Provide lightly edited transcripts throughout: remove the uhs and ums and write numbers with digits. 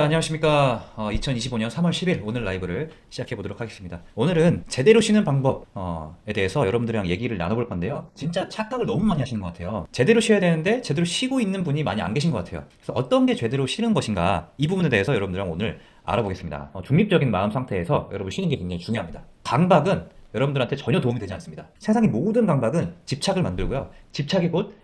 안녕하십니까. 2025년 3월 10일 오늘 라이브를 시작해 보도록 하겠습니다. 오늘은 제대로 쉬는 방법에 대해서 여러분들이랑 얘기를 나눠볼 건데요. 진짜 착각을 너무 많이 하시는 것 같아요. 제대로 쉬어야 되는데 제대로 쉬고 있는 분이 많이 안 계신 것 같아요. 그래서 어떤 게 제대로 쉬는 것인가, 이 부분에 대해서 여러분들이랑 오늘 알아보겠습니다. 중립적인 마음 상태에서 여러분 쉬는 게 굉장히 중요합니다. 강박은 여러분들한테 전혀 도움이 되지 않습니다. 세상의 모든 강박은 집착을 만들고요. 집착이 곧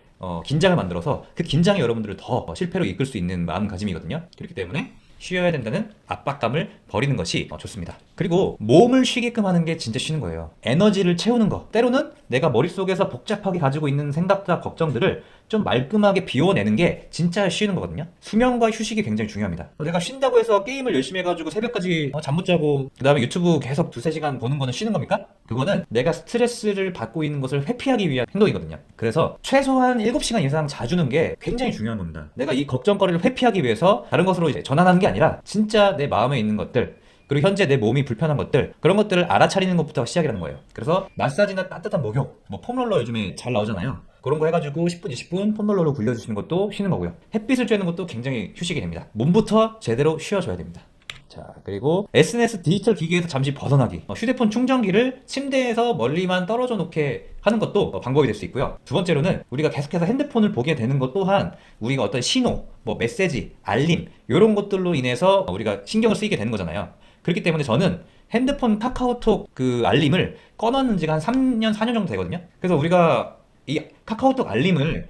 긴장을 만들어서 그 긴장이 여러분들을 더 실패로 이끌 수 있는 마음가짐이거든요. 그렇기 때문에 쉬어야 된다는 압박감을 버리는 것이 좋습니다. 그리고 몸을 쉬게끔 하는 게 진짜 쉬는 거예요. 에너지를 채우는 거. 때로는 내가 머릿속에서 복잡하게 가지고 있는 생각과 걱정들을 좀 말끔하게 비워내는 게 진짜 쉬는 거거든요. 수면과 휴식이 굉장히 중요합니다. 내가 쉰다고 해서 게임을 열심히 해가지고 새벽까지 잠 못 자고 그 다음에 유튜브 계속 두세 시간 보는 거는 쉬는 겁니까? 그거는 내가 스트레스를 받고 있는 것을 회피하기 위한 행동이거든요. 그래서 최소한 7시간 이상 자주는 게 굉장히 중요한 겁니다. 내가 이 걱정거리를 회피하기 위해서 다른 것으로 이제 전환하는 게 아니라 진짜 내 마음에 있는 것들, 그리고 현재 내 몸이 불편한 것들, 그런 것들을 알아차리는 것부터 시작이라는 거예요. 그래서 마사지나 따뜻한 목욕, 폼롤러 요즘에 잘 나오잖아요. 그런 거 해가지고 10분, 20분 폼롤러로 굴려주시는 것도 쉬는 거고요. 햇빛을 쬐는 것도 굉장히 휴식이 됩니다. 몸부터 제대로 쉬어줘야 됩니다. 자, 그리고 SNS 디지털 기기에서 잠시 벗어나기. 휴대폰 충전기를 침대에서 멀리만 떨어져 놓게 하는 것도 방법이 될 수 있고요. 두 번째로는 우리가 계속해서 핸드폰을 보게 되는 것 또한 우리가 어떤 신호, 메시지, 알림 이런 것들로 인해서 우리가 신경을 쓰이게 되는 거잖아요. 그렇기 때문에 저는 핸드폰 카카오톡 그 알림을 꺼놓은 지가 한 3년, 4년 정도 되거든요. 그래서 우리가 이 카카오톡 알림을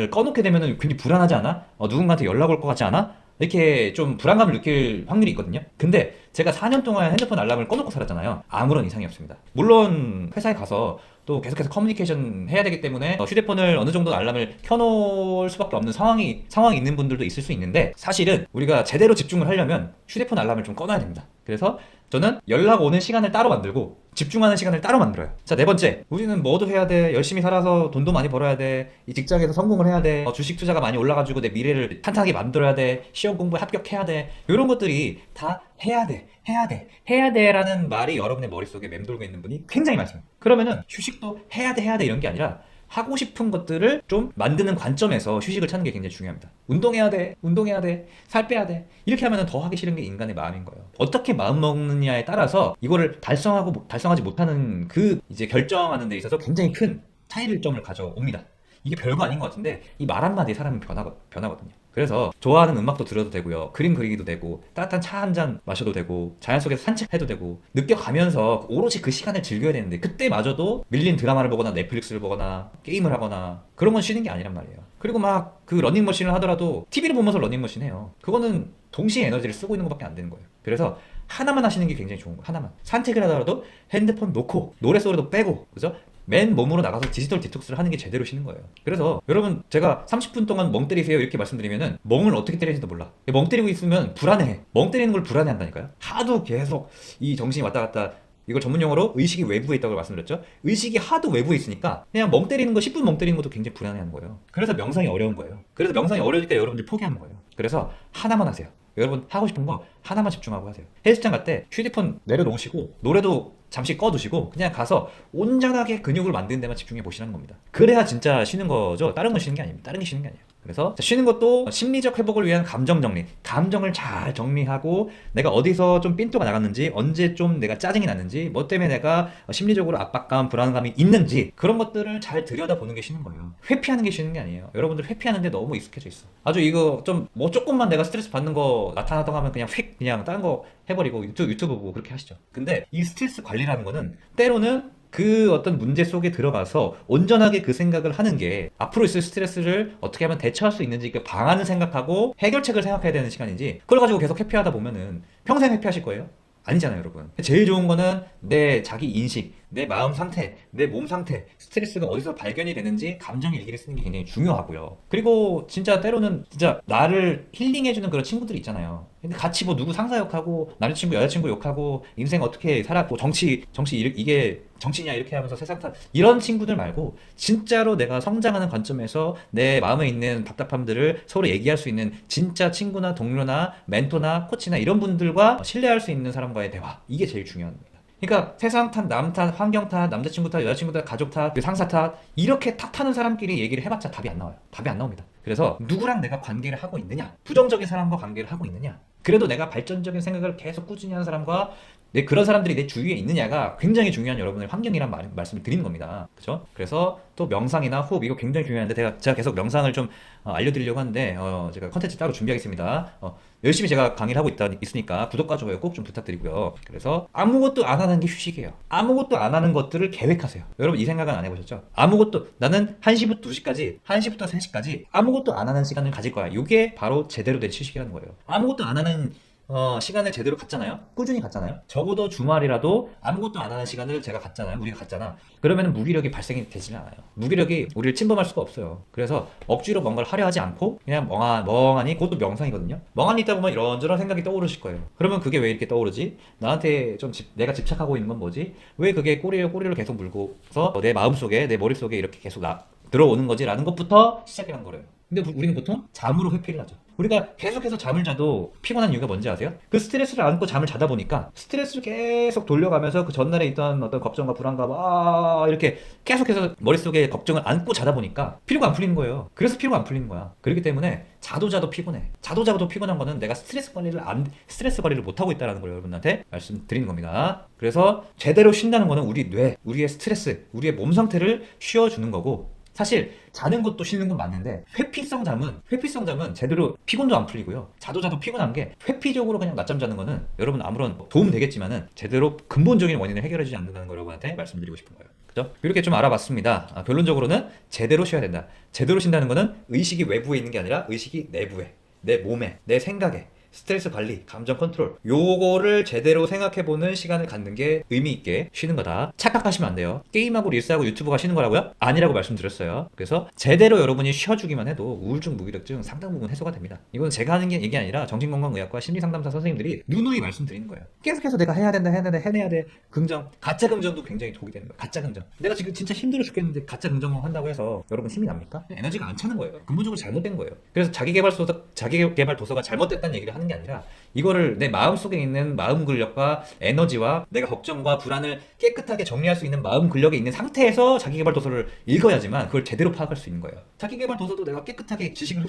꺼놓게 되면 굉장히 불안하지 않아? 누군가한테 연락 올 것 같지 않아? 이렇게 좀 불안감을 느낄 확률이 있거든요. 근데 제가 4년 동안 핸드폰 알람을 꺼놓고 살았잖아요. 아무런 이상이 없습니다. 물론 회사에 가서 또 계속해서 커뮤니케이션 해야 되기 때문에 휴대폰을 어느 정도 알람을 켜놓을 수밖에 없는 상황이 있는 분들도 있을 수 있는데, 사실은 우리가 제대로 집중을 하려면 휴대폰 알람을 좀 꺼놔야 됩니다. 그래서 저는 연락 오는 시간을 따로 만들고 집중하는 시간을 따로 만들어요. 자, 네 번째, 우리는 뭐도 해야 돼. 열심히 살아서 돈도 많이 벌어야 돼. 이 직장에서 성공을 해야 돼. 주식 투자가 많이 올라가지고 내 미래를 탄탄하게 만들어야 돼. 시험 공부에 합격해야 돼. 이런 것들이 다 해야 돼, 해야 돼 라는 말이 여러분의 머릿속에 맴돌고 있는 분이 굉장히 많습니다. 그러면은 휴식도 해야 돼 이런 게 아니라 하고 싶은 것들을 좀 만드는 관점에서 휴식을 찾는 게 굉장히 중요합니다. 운동해야 돼, 살 빼야 돼. 이렇게 하면 더 하기 싫은 게 인간의 마음인 거예요. 어떻게 마음 먹느냐에 따라서 이거를 달성하지 못하는 그 이제 결정하는 데 있어서 굉장히 큰 차이점을 가져옵니다. 이게 별거 아닌 것 같은데 이 말 한마디에 사람은 변하거든요. 그래서 좋아하는 음악도 들어도 되고요, 그림 그리기도 되고, 따뜻한 차 한 잔 마셔도 되고, 자연 속에서 산책해도 되고, 느껴가면서 오롯이 그 시간을 즐겨야 되는데 그때마저도 밀린 드라마를 보거나 넷플릭스를 보거나 게임을 하거나 그런 건 쉬는 게 아니란 말이에요. 그리고 막 그 러닝머신을 하더라도 TV를 보면서 러닝머신 해요. 그거는 동시에 에너지를 쓰고 있는 것밖에 안 되는 거예요. 그래서 하나만 하시는 게 굉장히 좋은 거예요. 하나만. 산책을 하더라도 핸드폰 놓고 노랫소리도 빼고, 그죠? 맨 몸으로 나가서 디지털 디톡스를 하는 게 제대로 쉬는 거예요. 그래서 여러분, 제가 30분 동안 멍 때리세요 이렇게 말씀드리면은 멍을 어떻게 때리는지도 몰라. 멍 때리고 있으면 불안해. 멍 때리는 걸 불안해 한다니까요. 하도 계속 이 정신이 왔다 갔다, 이걸 전문 용어로 의식이 외부에 있다고 말씀드렸죠. 의식이 하도 외부에 있으니까 그냥 멍 때리는 거, 10분 멍 때리는 것도 굉장히 불안해하는 거예요. 그래서 명상이 어려운 거예요. 그래서 명상이 어려우니까 여러분들 포기하는 거예요. 그래서 하나만 하세요. 여러분 하고 싶은 거 하나만 집중하고 하세요. 헬스장 갈 때 휴대폰 내려놓으시고 노래도 잠시 꺼두시고 그냥 가서 온전하게 근육을 만드는 데만 집중해 보시라는 겁니다. 그래야 진짜 쉬는 거죠. 다른 건 쉬는 게 아닙니다. 다른 게 쉬는 게 아니에요. 그래서 쉬는 것도 심리적 회복을 위한 감정 정리, 감정을 잘 정리하고 내가 어디서 좀 삔또가 나갔는지, 언제 좀 내가 짜증이 났는지, 뭐 때문에 내가 심리적으로 압박감, 불안감이 있는지, 그런 것들을 잘 들여다보는 게 쉬는 거예요. 회피하는 게 쉬는 게 아니에요. 여러분들 회피하는데 너무 익숙해져 있어. 아주 이거 좀 조금만 내가 스트레스 받는 거 나타나다가 하면 그냥 다른 거 해버리고 유튜브 보고 그렇게 하시죠. 근데 이 스트레스 관리라는 거는 때로는 그 어떤 문제 속에 들어가서 온전하게 그 생각을 하는 게 앞으로 있을 스트레스를 어떻게 하면 대처할 수 있는지 그 방안을 생각하고 해결책을 생각해야 되는 시간이지, 그걸 가지고 계속 회피하다 보면은 평생 회피하실 거예요? 아니잖아요, 여러분. 제일 좋은 거는 내 자기 인식, 내 마음 상태, 내 몸 상태, 스트레스가 어디서 발견이 되는지 감정 일기를 쓰는 게 굉장히 중요하고요. 그리고 진짜 때로는 진짜 나를 힐링해주는 그런 친구들이 있잖아요. 근데 같이 누구 상사 욕하고 남자친구 여자친구 욕하고 인생 어떻게 살았고 이게 정치냐 이렇게 하면서 세상 탓, 이런 친구들 말고 진짜로 내가 성장하는 관점에서 내 마음에 있는 답답함들을 서로 얘기할 수 있는 진짜 친구나 동료나 멘토나 코치나 이런 분들과 신뢰할 수 있는 사람과의 대화, 이게 제일 중요합니다. 그러니까 세상 탓, 남 탓, 환경 탓, 남자친구 탓, 여자친구 탓, 가족 탓, 상사 탓, 이렇게 탓하는 사람끼리 얘기를 해봤자 답이 안 나와요. 답이 안 나옵니다. 그래서 누구랑 내가 관계를 하고 있느냐, 부정적인 사람과 관계를 하고 있느냐, 그래도 내가 발전적인 생각을 계속 꾸준히 하는 사람과 그런 사람들이 내 주위에 있느냐가 굉장히 중요한 여러분의 환경이란 말씀을 드리는 겁니다. 그죠? 그래서 또 명상이나 호흡 이거 굉장히 중요한데 제가 계속 명상을 좀 알려드리려고 하는데 제가 컨텐츠 따로 준비하겠습니다. 열심히 제가 강의를 하고 있으니까 구독과 좋아요 꼭 좀 부탁드리고요. 그래서 아무것도 안 하는 게 휴식이에요. 아무것도 안 하는 것들을 계획하세요. 여러분 이 생각은 안 해보셨죠? 아무것도 나는 1시부터 2시까지 1시부터 3시까지 아무것도 안 하는 시간을 가질 거야. 이게 바로 제대로 된 휴식이라는 거예요. 아무것도 안 하는 시간을 제대로 갖잖아요. 꾸준히 갖잖아요. 적어도 주말이라도 아무것도 안 하는 시간을 제가 갖잖아요. 우리가 갖잖아. 그러면 무기력이 발생이 되지는 않아요. 무기력이 우리를 침범할 수가 없어요. 그래서 억지로 뭔가를 하려 하지 않고 그냥 멍하니 그것도 명상이거든요. 멍하니 있다 보면 이런저런 생각이 떠오르실 거예요. 그러면 그게 왜 이렇게 떠오르지? 나한테 좀 내가 집착하고 있는 건 뭐지? 왜 그게 꼬리를 계속 물고서 내 마음속에 내 머릿속에 이렇게 계속 들어오는 거지? 라는 것부터 시작이란 거예요. 근데 우리는 보통 잠으로 회피를 하죠. 우리가 계속해서 잠을 자도 피곤한 이유가 뭔지 아세요? 그 스트레스를 안고 잠을 자다 보니까 스트레스를 계속 돌려가면서 그 전날에 있던 어떤 걱정과 불안과 이렇게 계속해서 머릿속에 걱정을 안고 자다 보니까 피로가 안 풀리는 거예요. 그래서 피로가 안 풀리는 거야. 그렇기 때문에 자도 피곤해. 자도 피곤한 거는 내가 스트레스 관리를 못하고 있다는 걸 여러분한테 말씀드리는 겁니다. 그래서 제대로 쉰다는 거는 우리 뇌, 우리의 스트레스, 우리의 몸 상태를 쉬어주는 거고, 사실 자는 것도 쉬는 건 맞는데 회피성 잠은 제대로 피곤도 안 풀리고요. 자도 피곤한 게 회피적으로 그냥 낮잠 자는 거는 여러분 아무런 도움 되겠지만은 제대로 근본적인 원인을 해결해주지 않는다는 걸 여러분한테 말씀드리고 싶은 거예요. 그죠? 이렇게 좀 알아봤습니다. 결론적으로는 제대로 쉬어야 된다. 제대로 쉰다는 거는 의식이 외부에 있는 게 아니라 의식이 내부에, 내 몸에, 내 생각에, 스트레스 관리, 감정 컨트롤 요거를 제대로 생각해보는 시간을 갖는 게 의미 있게 쉬는 거다. 착각하시면 안 돼요. 게임하고 릴스하고 유튜브가 쉬는 거라고요? 아니라고 말씀드렸어요. 그래서 제대로 여러분이 쉬어주기만 해도 우울증, 무기력증 상당 부분 해소가 됩니다. 이건 제가 하는 게 얘기 아니라 정신건강의학과 심리상담사 선생님들이 누누이 말씀드리는 거예요. 계속해서 내가 해내야 돼. 긍정, 가짜 긍정도 굉장히 독이 되는 거예요. 가짜 긍정. 내가 지금 진짜 힘들어 죽겠는데 가짜 긍정만 한다고 해서 여러분 힘이 납니까? 에너지가 안 차는 거예요. 근본적으로 잘못된 거예요. 그래서 자기개발 도서가 잘못됐다는 얘기를 하는 게 아니라 이거를 내 마음속에 있는 마음 근력과 에너지와 내가 걱정과 불안을 깨끗하게 정리할 수 있는 마음 근력에 있는 상태에서 자기개발 도서를 읽어야지만 그걸 제대로 파악할 수 있는 거예요. 자기개발 도서도 내가 깨끗하게 지식을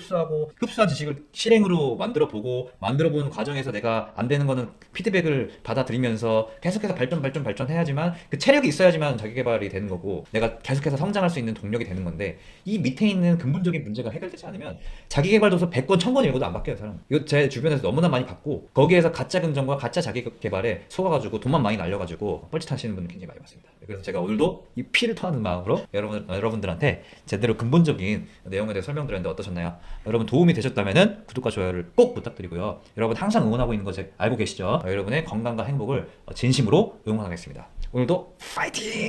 흡수한 지식을 실행으로 만들어보는 과정에서 내가 안 되는 거는 피드백을 받아들이면서 계속해서 발전해야지만 그 체력이 있어야지만 자기개발이 되는 거고 내가 계속해서 성장할 수 있는 동력이 되는 건데 이 밑에 있는 근본적인 문제가 해결되지 않으면 자기개발 도서 100권 1000권 읽어도 안 바뀌어요 사람. 이거 제 주변에서 너무나 많이 봤고 거기에서 가짜 긍정과 가짜 자기개발에 속아가지고 돈만 많이 날려가지고 뻘짓하시는 분들 굉장히 많이 봤습니다. 그래서 제가 오늘도 이 피를 토하는 마음으로 여러분들한테 제대로 근본적인 내용에 대해 설명드렸는데 어떠셨나요? 여러분 도움이 되셨다면 구독과 좋아요를 꼭 부탁드리고요. 여러분 항상 응원하고 있는 거 알고 계시죠? 여러분의 건강과 행복을 진심으로 응원하겠습니다. 오늘도 파이팅!